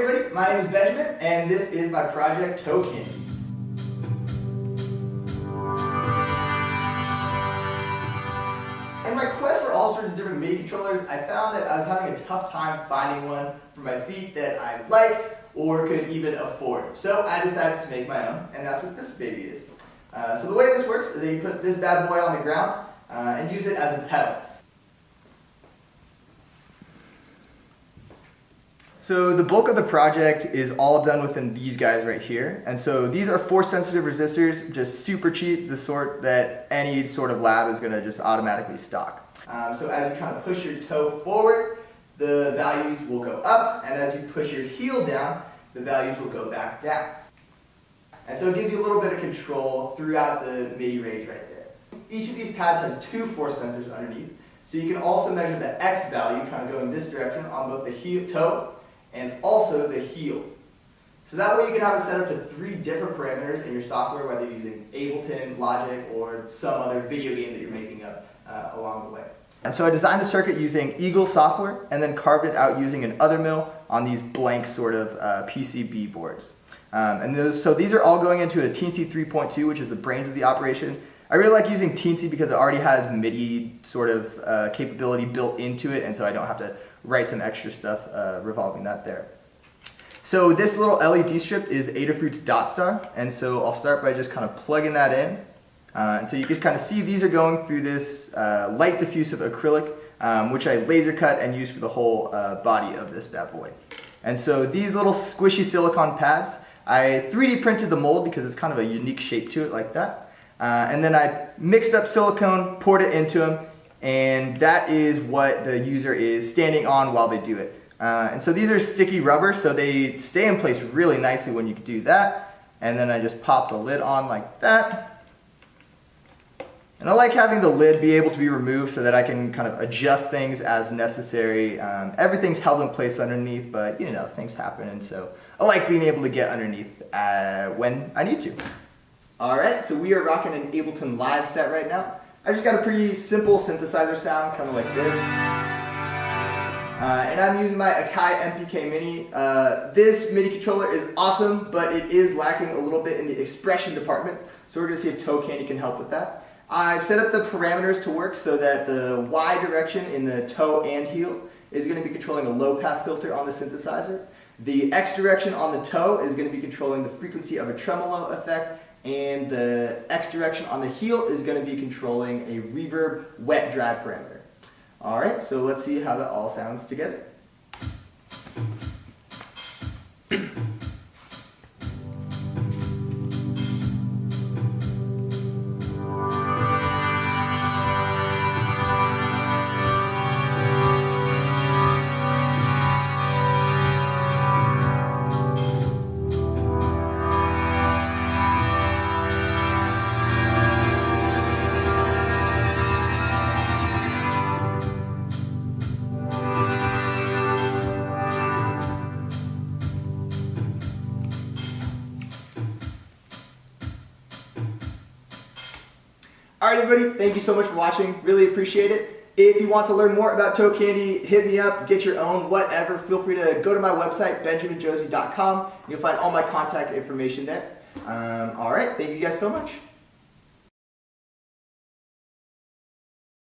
everybody, my name is Benjamin, and this is my project Toe Candy. In my quest for all sorts of different MIDI controllers, I found that I was having a tough time finding one for my feet that I liked or could even afford. So I decided to make my own, and that's what this baby is. So the way this works is that you put this bad boy on the ground and use it as a pedal. So the bulk of the project is all done within these guys right here. And so these are force sensitive resistors, just super cheap, the sort that any sort of lab is going to just automatically stock. So as you kind of push your toe forward, the values will go up, and as you push your heel down, the values will go back down. And so it gives you a little bit of control throughout the MIDI range right there. Each of these pads has two force sensors underneath, so you can also measure the X value kind of going this direction on both the heel, toe and also the heel. So that way you can have it set up to 3 different parameters in your software, whether you're using Ableton, Logic, or some other video game that you're making up along the way. And so I designed the circuit using Eagle software and then carved it out using an other mill on these blank sort of PCB boards. So these are all going into a Teensy 3.2, which is the brains of the operation. I really like using Teensy because it already has MIDI sort of capability built into it, and so I don't have to write some extra stuff revolving that there. So this little LED strip is Adafruit's Dot Star, and so I'll start by just kind of plugging that in. And so you can kind of see these are going through this light diffusive acrylic, which I laser cut and use for the whole body of this bad boy. And so these little squishy silicone pads, I 3D printed the mold because it's kind of a unique shape to it like that. And then I mixed up silicone, poured it into them, and that is what the user is standing on while they do it. And so these are sticky rubber, so they stay in place really nicely when you do that. And then I just pop the lid on like that. And I like having the lid be able to be removed so that I can kind of adjust things as necessary. Everything's held in place underneath, but you know, things happen, and so I like being able to get underneath when I need to. Alright, so we are rocking an Ableton Live set right now. I just got a pretty simple synthesizer sound, kind of like this. And I'm using my Akai MPK Mini. This MIDI controller is awesome, but it is lacking a little bit in the expression department, so we're going to see if Toe Candy can help with that. I've set up the parameters to work so that the Y direction in the toe and heel is going to be controlling a low pass filter on the synthesizer. The X direction on the toe is going to be controlling the frequency of a tremolo effect, and the X direction on the heel is going to be controlling a reverb wet dry parameter. Alright, so let's see how that all sounds together. Alright everybody, thank you so much for watching, really appreciate it. If you want to learn more about Toe Candy, hit me up, get your own, whatever, feel free to go to my website, benjaminjosie.com. You'll find all my contact information there. Alright, thank you guys so much.